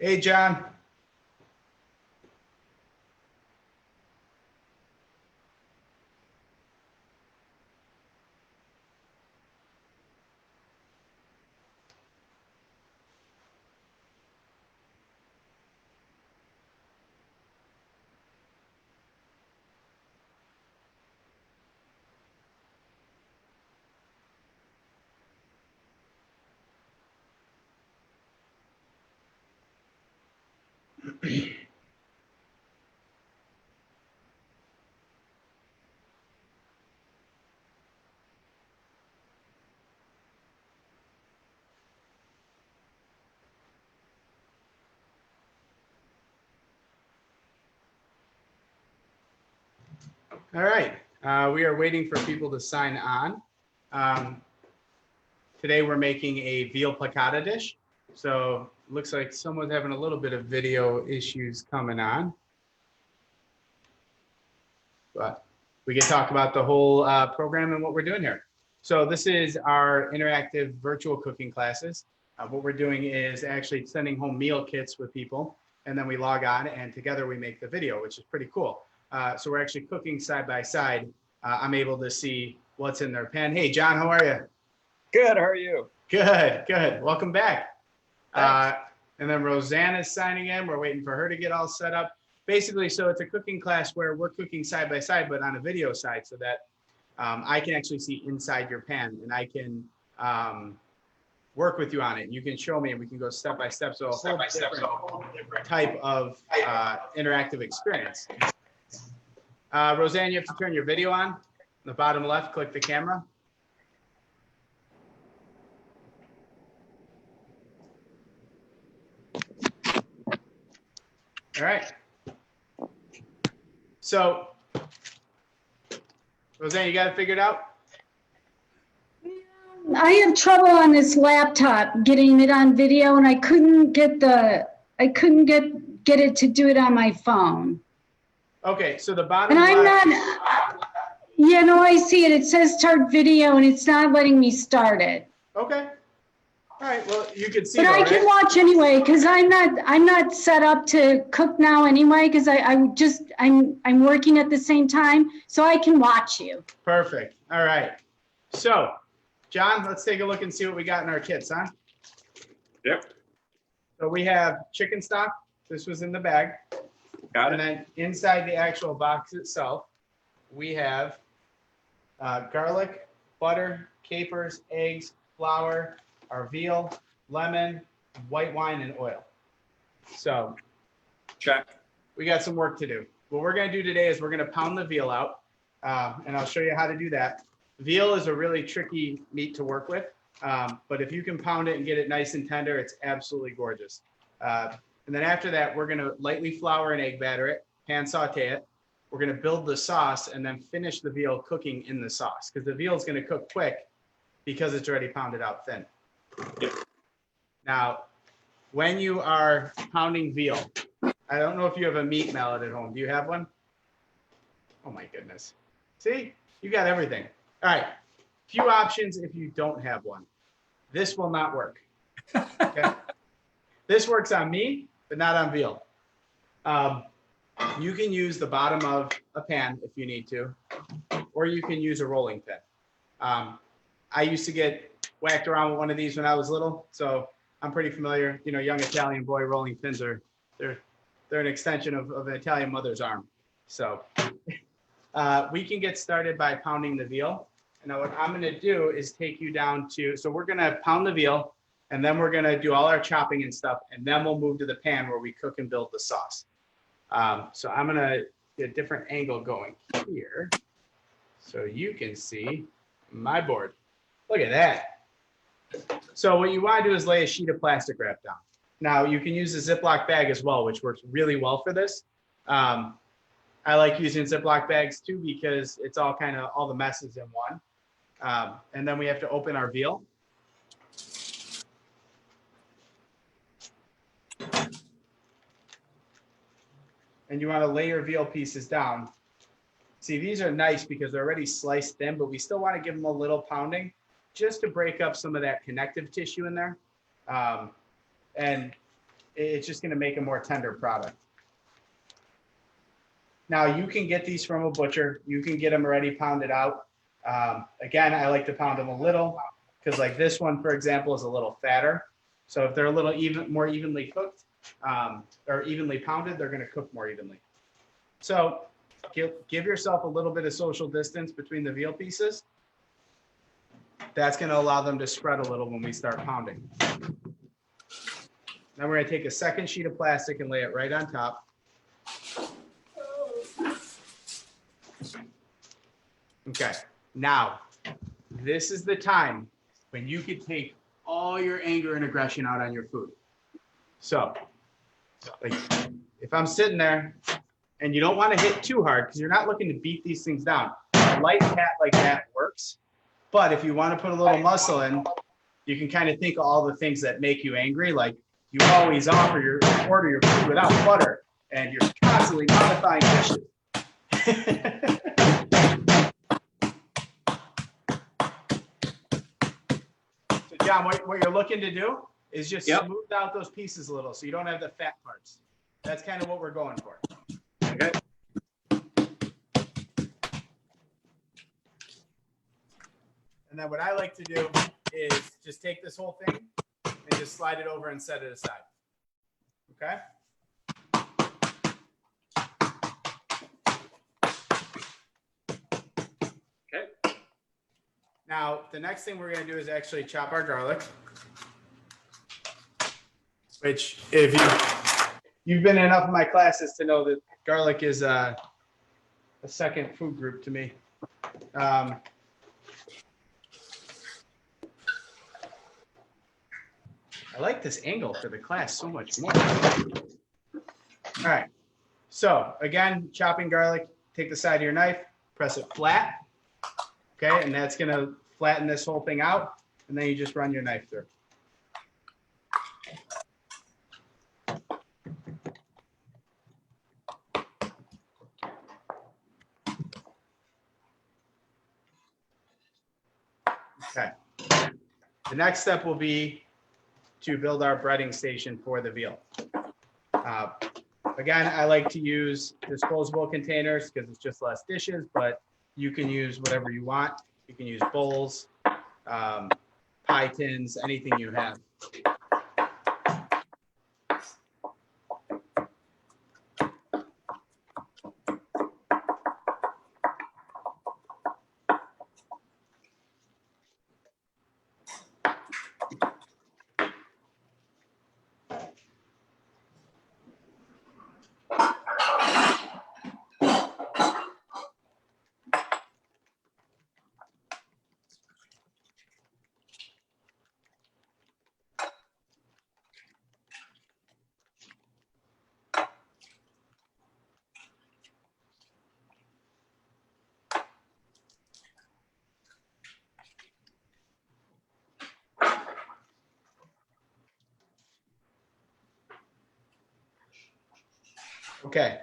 Hey, John. All right, we are waiting for people to sign on. Today we're making a veal piccata dish. So looks like someone's having a little bit of video issues coming on. But we can talk about the whole program and what we're doing here. So this is our interactive virtual cooking classes. What we're doing is actually sending home meal kits with people, and then we log on and together we make the video, which is pretty cool. So we're actually cooking side by side. I'm able to see what's in their pan. Hey, John, how are you? Good, how are you? Good, good. Welcome back. And then Roseanne is signing in. We're waiting for her to get all set up. Basically, so it's a cooking class where we're cooking side by side, but on a video side so that I can actually see inside your pan and I can work with you on it. You can show me and we can go step by step. So a whole different type of interactive experience. Roseanne, you have to turn your video on. The bottom left, click the camera. All right. So, Roseanne, you got it figured out? I have trouble on this laptop getting it on video, and I couldn't get it to do it on my phone. Okay, so the bottom and I'm left. not. Yeah, no, I see it. It says start video, and it's not letting me start it. Okay. All right. Well, you can see. But I can watch anyway because I'm not set up to cook now anyway because I'm working at the same time, so I can watch you. Perfect. All right. So, John, let's take a look and see what we got in our kits, huh? Yep. So we have chicken stock. This was in the bag. Got it. And then inside the actual box itself, we have garlic, butter, capers, eggs, flour, our veal, lemon, white wine, and oil. So check. We got some work to do. What we're going to do today is we're going to pound the veal out, and I'll show you how to do that. Veal is a really tricky meat to work with, but if you can pound it and get it nice and tender, it's absolutely gorgeous. And then after that, we're going to lightly flour and egg batter it, pan saute it. We're going to build the sauce and then finish the veal cooking in the sauce because the veal is going to cook quick because it's already pounded out thin. Yep. Now, when you are pounding veal, I don't know if you have a meat mallet at home. Do you have one? Oh my goodness. See, you got everything. All right, few options if you don't have one. This will not work. Okay. This works on me, but not on veal. You can use the bottom of a pan if you need to, or you can use a rolling pin. I used to get whacked around with one of these when I was little, so I'm pretty familiar. You know, young Italian boy rolling pins are they're an extension of an Italian mother's arm. So we can get started by pounding the veal. And now what I'm going to do is take you down to, so we're going to pound the veal, and then we're going to do all our chopping and stuff, and then we'll move to the pan where we cook and build the sauce. So I'm going to get a different angle going here so you can see my board. Look at that. So what you want to do is lay a sheet of plastic wrap down. Now you can use a Ziploc bag as well, which works really well for this. I like using Ziploc bags too because it's all all the messes in one. And then we have to open our veal. And you want to lay your veal pieces down. See, these are nice because they're already sliced thin, but we still want to give them a little pounding just to break up some of that connective tissue in there. And it's just going to make a more tender product. Now you can get these from a butcher. You can get them already pounded out. Again, I like to pound them a little because like this one, for example, is a little fatter. So if they're a little more evenly cooked or evenly pounded, they're going to cook more evenly. So give yourself a little bit of social distance between the veal pieces. That's going to allow them to spread a little when we start pounding. Now we're going to take a second sheet of plastic and lay it right on top. Okay, now this is the time when you could take all your anger and aggression out on your food. So, like, if I'm sitting there and you don't want to hit too hard because you're not looking to beat these things down, a light pat like that works. But if you want to put a little muscle in, you can kind of think of all the things that make you angry. Like you always order your food without butter, and you're constantly modifying dishes. So John, what you're looking to do is just smooth out those pieces a little so you don't have the fat parts. That's kind of what we're going for. Okay. And then what I like to do is just take this whole thing and just slide it over and set it aside. Okay? Okay. Now, the next thing we're going to do is actually chop our garlic, which if you've been in enough of my classes to know that garlic is a second food group to me. I like this angle for the class so much more. All right. So again, chopping garlic, take the side of your knife, press it flat. Okay, and that's going to flatten this whole thing out. And then you just run your knife through. Okay. The next step will be to build our breading station for the veal. Again, I like to use disposable containers because it's just less dishes, but you can use whatever you want. You can use bowls, pie tins, anything you have. Okay.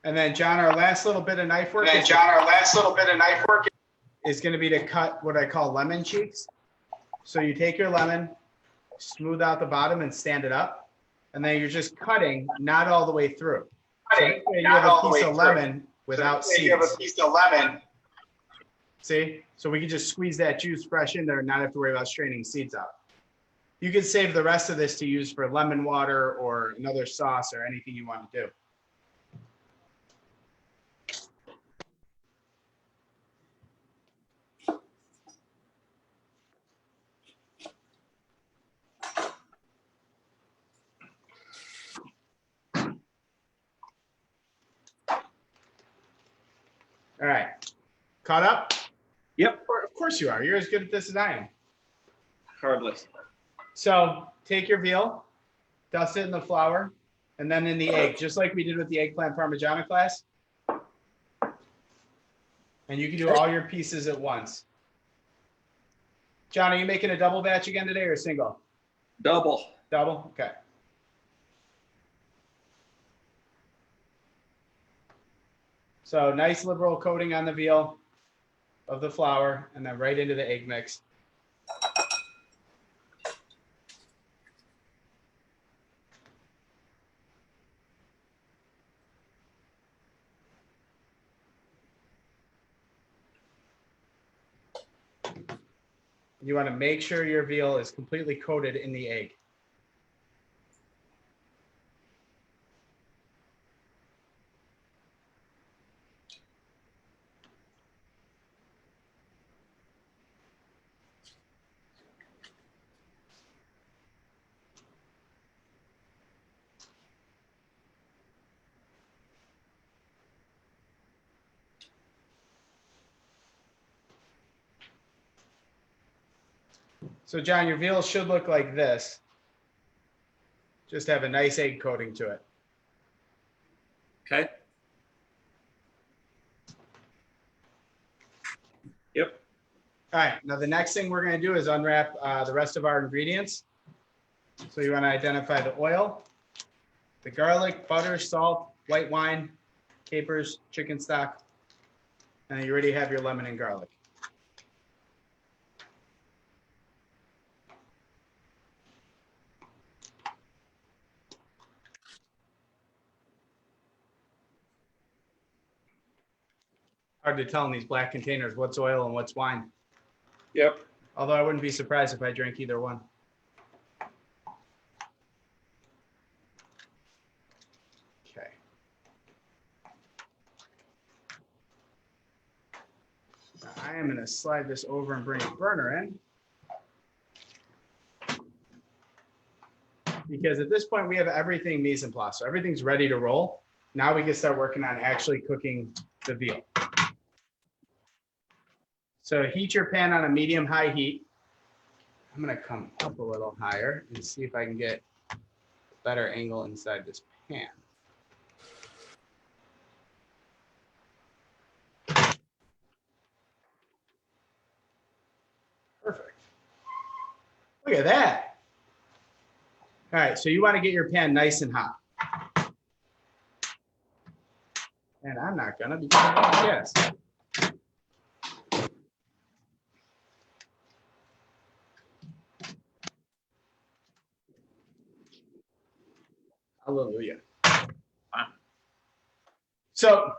And then John, our last little bit of knife work is going to be to cut what I call lemon cheeks. So you take your lemon, smooth out the bottom and stand it up. And then you're just cutting, not all the way through. So this way you have a piece of lemon without seeds. See? So we can just squeeze that juice fresh in there and not have to worry about straining seeds out. You can save the rest of this to use for lemon water or another sauce or anything you want to do. All right. Caught up? Yep. Of course you are. You're as good at this as I am. Hardly. So take your veal, dust it in the flour, and then in the egg, just like we did with the eggplant parmigiana class. And you can do all your pieces at once. John, are you making a double batch again today or single? Double. Double? Okay. So nice liberal coating on the veal of the flour and then right into the egg mix. You want to make sure your veal is completely coated in the egg. So John, your veal should look like this. Just have a nice egg coating to it. Okay. Yep. All right, now the next thing we're gonna do is unwrap the rest of our ingredients. So you wanna identify the oil, the garlic, butter, salt, white wine, capers, chicken stock, and then you already have your lemon and garlic. Hard to tell in these black containers what's oil and what's wine. Yep. Although I wouldn't be surprised if I drank either one. Okay. Now I am going to slide this over and bring a burner in. Because at this point we have everything mise en place. So everything's ready to roll. Now we can start working on actually cooking the veal. So heat your pan on a medium-high heat. I'm going to come up a little higher and see if I can get a better angle inside this pan. Perfect. Look at that. All right, so you want to get your pan nice and hot. And I'm not going to because I don't have gas. Hallelujah. So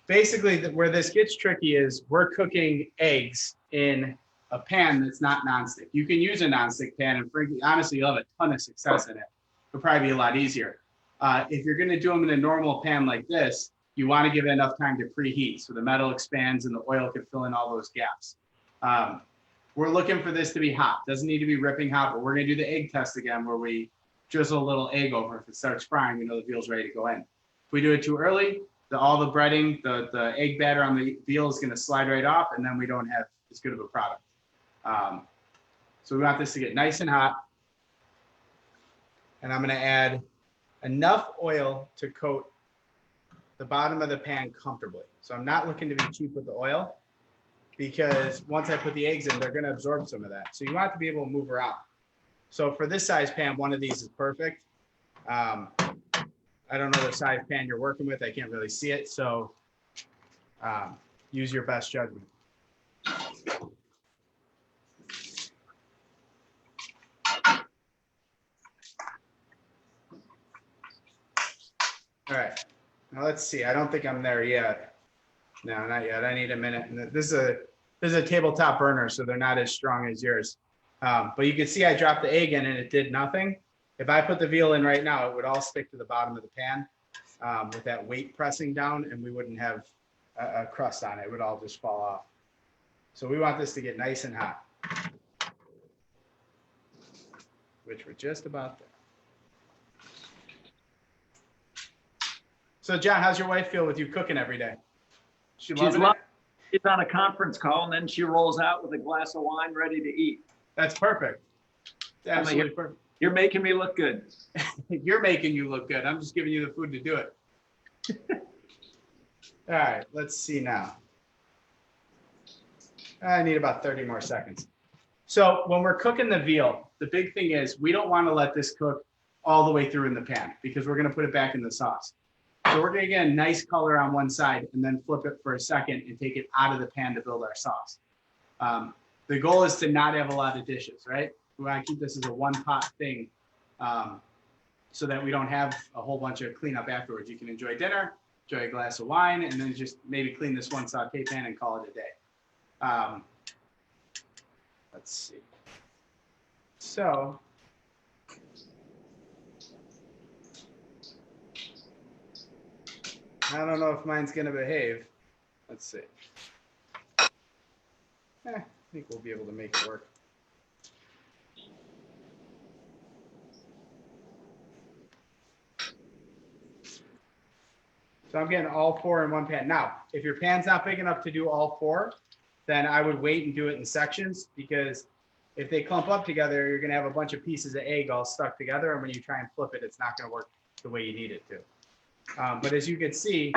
basically where this gets tricky is we're cooking eggs in a pan that's not nonstick. You can use a nonstick pan and frankly, honestly, you'll have a ton of success in it. It'll probably be a lot easier. If you're going to do them in a normal pan like this, you want to give it enough time to preheat so the metal expands and the oil can fill in all those gaps. We're looking for this to be hot. Doesn't need to be ripping hot, but we're going to do the egg test again where we drizzle a little egg over. If it starts frying, we know the veal's ready to go in. If we do it too early, all the breading, the egg batter on the veal is going to slide right off, and then we don't have as good of a product. So we want this to get nice and hot. And I'm going to add enough oil to coat the bottom of the pan comfortably. So I'm not looking to be cheap with the oil because once I put the eggs in, they're going to absorb some of that. So you want to be able to move around. So for this size pan, one of these is perfect. I don't know the size pan you're working with. I can't really see it. So use your best judgment. All right, now let's see. I don't think I'm there yet. No, not yet. I need a minute. And this is a tabletop burner, so they're not as strong as yours. But you can see I dropped the egg in and it did nothing. If I put the veal in right now, it would all stick to the bottom of the pan with that weight pressing down, and we wouldn't have a crust on it. It would all just fall off. So we want this to get nice and hot, which we're just about there. So John, how's your wife feel with you cooking every day? She's on a conference call and then she rolls out with a glass of wine ready to eat. That's perfect. Absolutely perfect. You're making me look good. You're making you look good. I'm just giving you the food to do it. All right, let's see now. I need about 30 more seconds. So when we're cooking the veal, the big thing is we don't want to let this cook all the way through in the pan because we're going to put it back in the sauce. So we're going to get a nice color on one side and then flip it for a second and take it out of the pan to build our sauce. The goal is to not have a lot of dishes, right? We want to keep this as a one pot thing so that we don't have a whole bunch of cleanup afterwards. You can enjoy dinner, enjoy a glass of wine, and then just maybe clean this one saute pan and call it a day. Let's see. So I don't know if mine's gonna behave. Let's see. I think we'll be able to make it work. So I'm getting all 4 in one pan. Now, if your pan's not big enough to do all 4, then I would wait and do it in sections, because if they clump up together, you're gonna have a bunch of pieces of egg all stuck together, and when you try and flip it, it's not gonna work the way you need it to. But as you can see,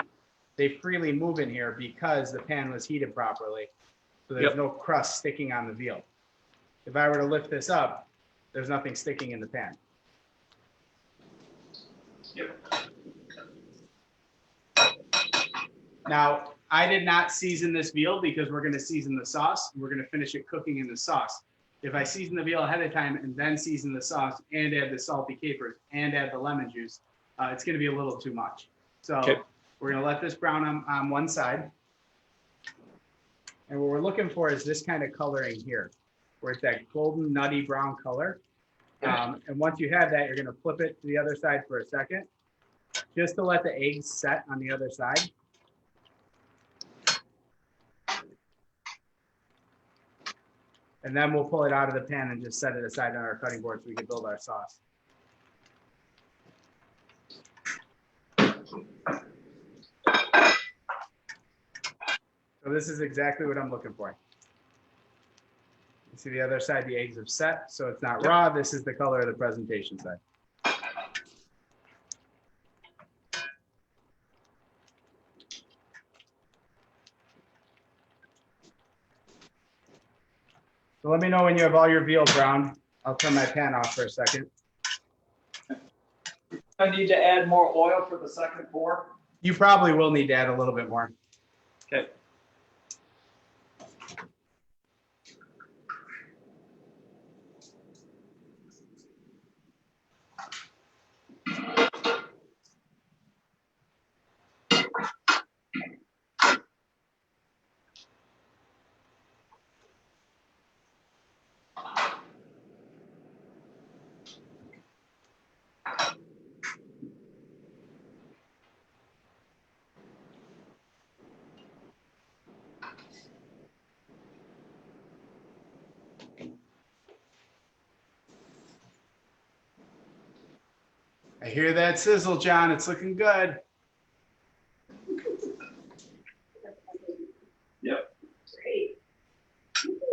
they freely move in here because the pan was heated properly. So there's no crust sticking on the veal. If I were to lift this up, there's nothing sticking in the pan. Yep. Now, I did not season this veal because we're going to season the sauce. We're going to finish it cooking in the sauce. If I season the veal ahead of time and then season the sauce and add the salty capers and add the lemon juice, it's going to be a little too much. So we're going to let this brown on one side. And what we're looking for is this kind of coloring here, where it's that golden nutty brown color. And once you have that, you're going to flip it to the other side for a second, just to let the eggs set on the other side. And then we'll pull it out of the pan and just set it aside on our cutting board so we can build our sauce. So this is exactly what I'm looking for. You see the other side, the eggs have set, so it's not raw. This is the color of the presentation side. So let me know when you have all your veal browned. I'll turn my pan off for a second. I need to add more oil for the second pour. You probably will need to add a little bit more. Okay. I hear that sizzle, John. It's looking good. Yep. Great.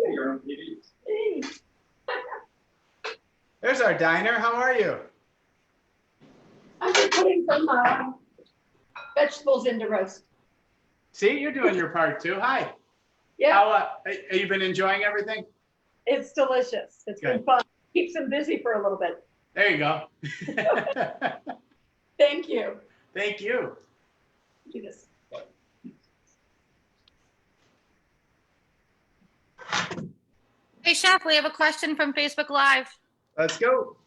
You're on TV. Thanks. There's our diner. How are you? I'm just putting some vegetables into roast. See, you're doing your part too. Hi. Yeah, How, have you been enjoying everything? it's delicious. It's been Good. fun. Keeps them busy for a little bit. There you go. Thank you. Thank you. Do this. Hey, Chef, we have a question from Facebook Live. Let's go.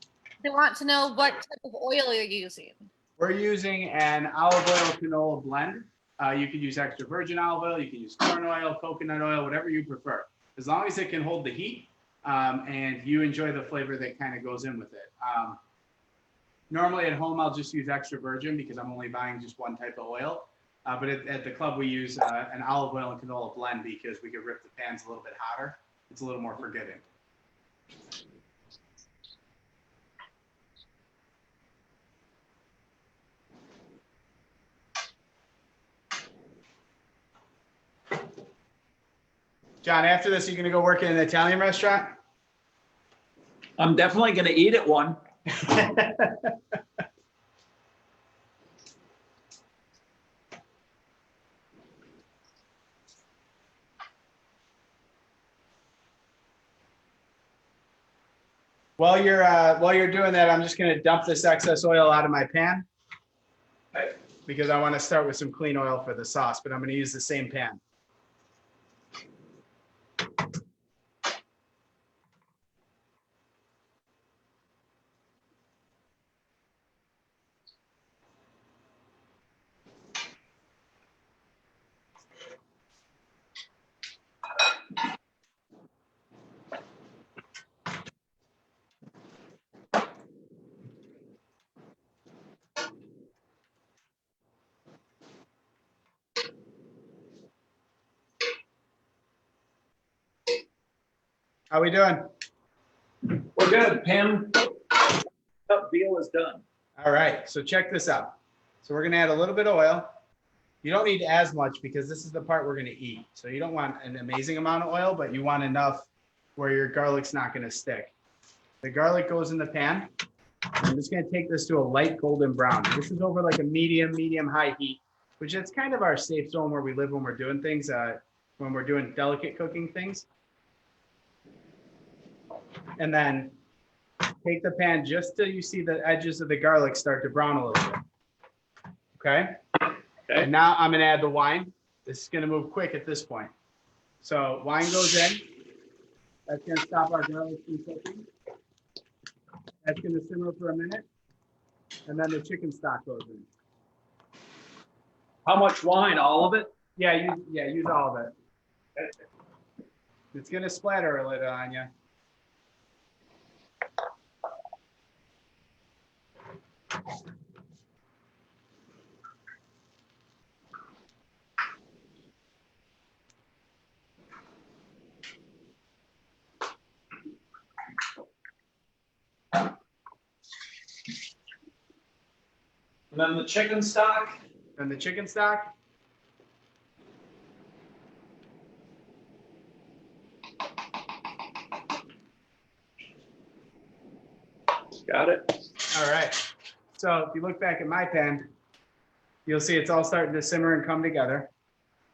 They want to know what type of oil you're using. We're using an olive oil canola blend. You can use extra virgin olive oil. You can use corn oil, coconut oil, whatever you prefer. As long as it can hold the heat and you enjoy the flavor that kind of goes in with it. Normally at home, I'll just use extra virgin because I'm only buying just one type of oil. But at the club, we use an olive oil and canola blend because we can rip the pans a little bit hotter. It's a little more forgiving. John, after this, you're going to go work in an Italian restaurant? I'm definitely going to eat at one. While you're doing that, I'm just going to dump this excess oil out of my pan because I want to start with some clean oil for the sauce, but I'm going to use the same pan. How we doing? We're good, Pam. Veal is done. All right, so check this out. So we're gonna add a little bit of oil. You don't need as much because this is the part we're gonna eat. So you don't want an amazing amount of oil, but you want enough where your garlic's not gonna stick. The garlic goes in the pan. I'm just gonna take this to a light golden brown. This is over like a medium high heat, which is kind of our safe zone where we live when we're doing things, when we're doing delicate cooking things. And then take the pan just till you see the edges of the garlic start to brown a little bit. Okay? Okay. And now I'm gonna add the wine. This is gonna move quick at this point. So wine goes in. That's gonna stop our garlic from cooking. That's gonna simmer for a minute. And then the chicken stock goes in. How much wine? All of it? Yeah, use all of it. It's gonna splatter a little on you. And then the chicken stock. And the chicken stock. Got it. All right. So if you look back at my pan, you'll see it's all starting to simmer and come together.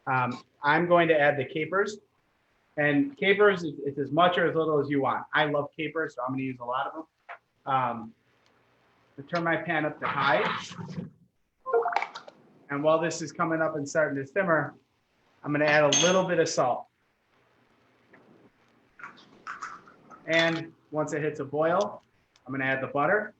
I'm going to add the capers. And capers, it's as much or as little as you want. I love capers, so I'm going to use a lot of them. I turn my pan up to high. And while this is coming up and starting to simmer, I'm going to add a little bit of salt. And once it hits a boil, I'm going to add the butter.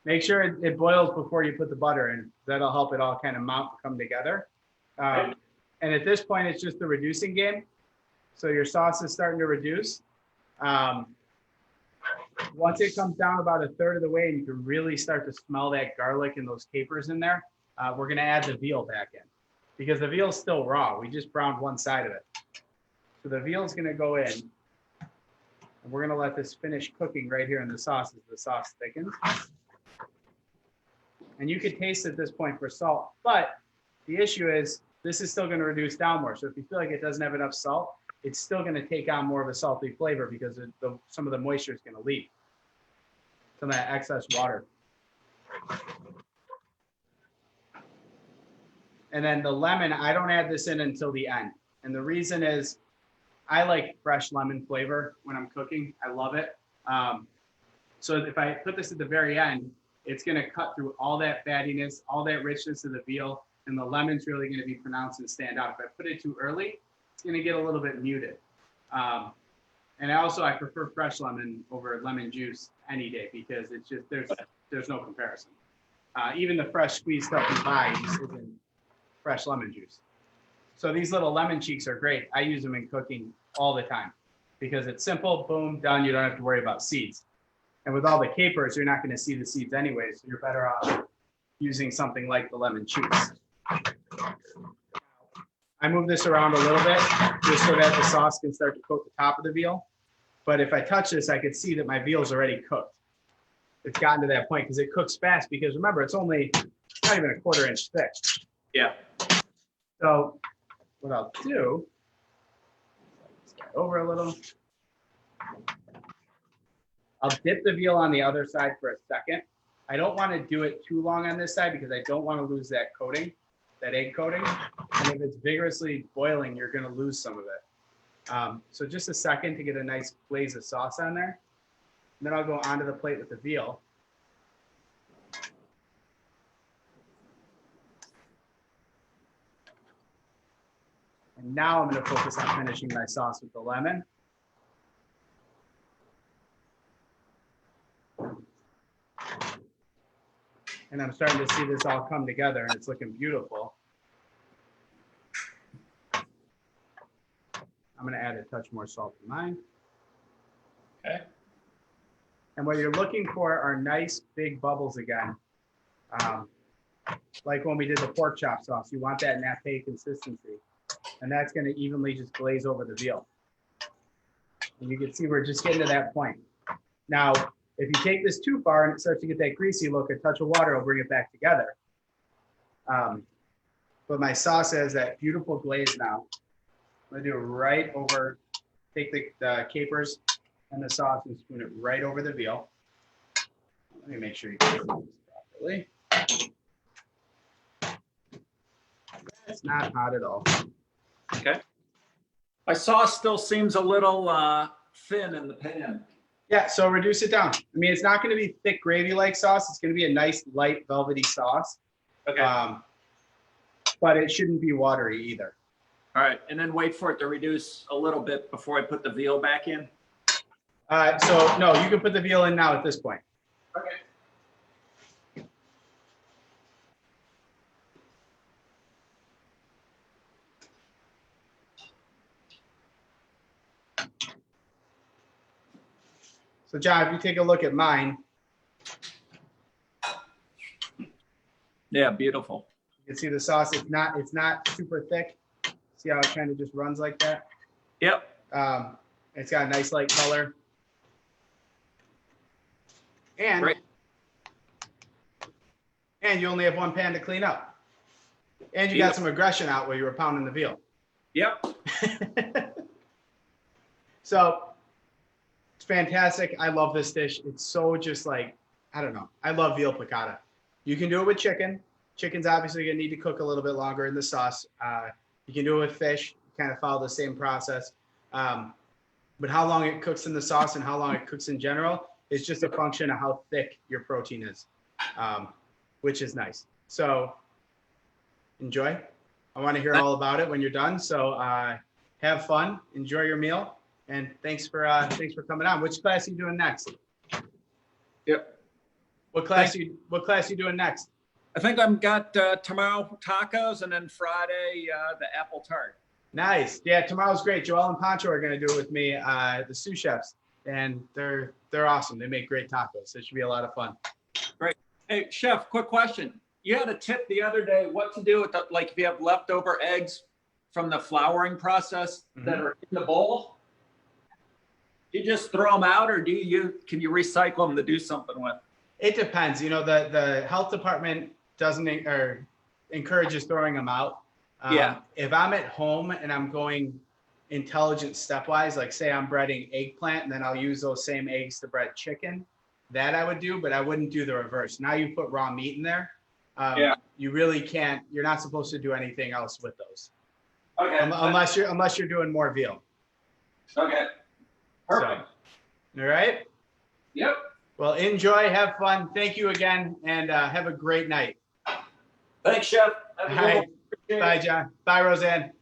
Make sure it boils before you put the butter in. That'll help it all kind of come together. And at this point, it's just the reducing game. So your sauce is starting to reduce. Once it comes down about a third of the way and you can really start to smell that garlic and those capers in there, we're gonna add the veal back in because the veal is still raw. We just browned one side of it. So the veal is gonna go in and we're gonna let this finish cooking right here in the sauce as the sauce thickens. And you could taste at this point for salt, but the issue is this is still gonna reduce down more. So if you feel like it doesn't have enough salt, it's still gonna take on more of a salty flavor because some of the moisture is gonna leave. Some of that excess water. And then the lemon, I don't add this in until the end. And the reason is I like fresh lemon flavor when I'm cooking. I love it. So if I put this at the very end, it's gonna cut through all that fattiness, all that richness of the veal, and the lemon's really gonna be pronounced and stand out. If I put it too early, it's gonna get a little bit muted. And I prefer fresh lemon over lemon juice any day because it's just, there's no comparison. Even the fresh squeezed stuff you buy just isn't fresh lemon juice. So these little lemon cheeks are great. I use them in cooking all the time because it's simple, boom, done. You don't have to worry about seeds. And with all the capers, you're not gonna see the seeds anyway, so you're better off using something like the lemon cheeks. I move this around a little bit just so that the sauce can start to coat the top of the veal. But if I touch this, I could see that my veal's already cooked. It's gotten to that point because it cooks fast because remember, it's not even a 1/4 inch thick. Yeah. So what I'll do, start over a little. I'll dip the veal on the other side for a second. I don't want to do it too long on this side because I don't want to lose that coating, that egg coating. And if it's vigorously boiling, you're going to lose some of it. So just a second to get a nice glaze of sauce on there. And then I'll go onto the plate with the veal. And now I'm gonna focus on finishing my sauce with the lemon. And I'm starting to see this all come together and it's looking beautiful. I'm gonna add a touch more salt to mine. Okay. And what you're looking for are nice big bubbles again. Like when we did the pork chop sauce, you want that nappe consistency. And that's gonna evenly just glaze over the veal. And you can see we're just getting to that point. Now, if you take this too far and it starts to get that greasy look, a touch of water will bring it back together. But my sauce has that beautiful glaze now. I'm gonna do it right over, take the capers and the sauce and spoon it right over the veal. Let me make sure you can see this properly. It's not hot at all. Okay. My sauce still seems a little thin in the pan. Yeah, so reduce it down. I mean, it's not going to be thick gravy-like sauce. It's going to be a nice, light, velvety sauce. Okay. But it shouldn't be watery either. All right, and then wait for it to reduce a little bit before I put the veal back in. So no, you can put the veal in now at this point. Okay. So John, if you take a look at mine, Yeah, beautiful. you can see the sauce. It's not super thick. See how it kind of just runs like that? Yep. It's got a nice light color. And Great. and you only have one pan to clean up. And you got some aggression out where you were pounding the veal. Yep. So it's fantastic. I love this dish. It's so just like, I don't know. I love veal piccata. You can do it with chicken. Chicken's obviously gonna need to cook a little bit longer in the sauce. You can do it with fish, kind of follow the same process. But how long it cooks in the sauce and how long it cooks in general is just a function of how thick your protein is, which is nice. So enjoy. I want to hear all about it when you're done. So have fun, enjoy your meal, and thanks for coming on. Which class are you doing next? Yep. What class you doing next? I think I've got tomorrow tacos and then Friday the apple tart. Nice. Yeah, tomorrow's great. Joel and Poncho are going to do it with me, the sous chefs, and they're awesome. They make great tacos. It should be a lot of fun. Great. Hey, chef, quick question. You had a tip the other day what to do with the, like if you have leftover eggs from the flouring process that are in the bowl. Do you just throw them out, or can you recycle them to do something with? It depends. You know, the health department doesn't or encourages throwing them out. Yeah. If I'm at home and I'm going intelligent stepwise, like say I'm breading eggplant and then I'll use those same eggs to bread chicken, that I would do, but I wouldn't do the reverse. Now you put raw meat in there. You really can't. You're not supposed to do anything else with those. Okay. Unless you're doing more veal. Okay. Perfect. So, all right. Yep. Well, enjoy, have fun. Thank you again, and have a great night. Thanks, chef. All right. Bye, John. Bye, Roseanne.